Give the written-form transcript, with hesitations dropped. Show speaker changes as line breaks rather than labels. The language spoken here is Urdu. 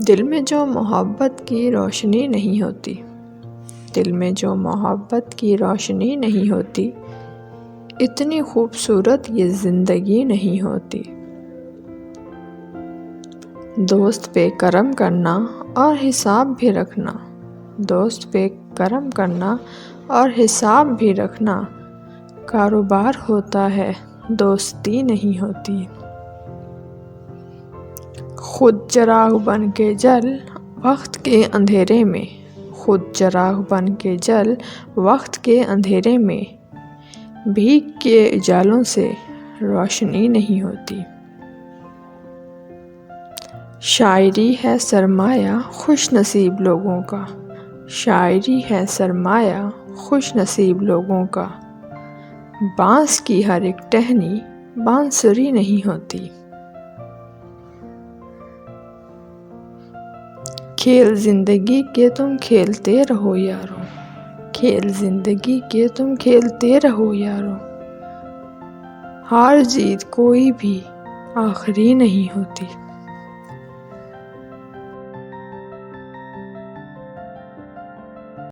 دل میں جو محبت کی روشنی نہیں ہوتی، دل میں جو محبت کی روشنی نہیں ہوتی، اتنی خوبصورت یہ زندگی نہیں ہوتی۔ دوست پہ کرم کرنا اور حساب بھی رکھنا، دوست پہ کرم کرنا اور حساب بھی رکھنا، کاروبار ہوتا ہے دوستی نہیں ہوتی۔ خود چراغ بن کے جل وقت کے اندھیرے میں، خود چراغ بن کے جل وقت کے اندھیرے میں، بھیگ کے اجالوں سے روشنی نہیں ہوتی۔ شاعری ہے سرمایہ خوش نصیب لوگوں کا، شاعری ہے سرمایہ خوش نصیب لوگوں کا، بانس کی ہر ایک ٹہنی بانسری نہیں ہوتی۔ کھیل زندگی کے تم کھیلتے رہو یارو، کھیل زندگی کے تم کھیلتے رہو یارو، ہار جیت کوئی بھی آخری نہیں ہوتی۔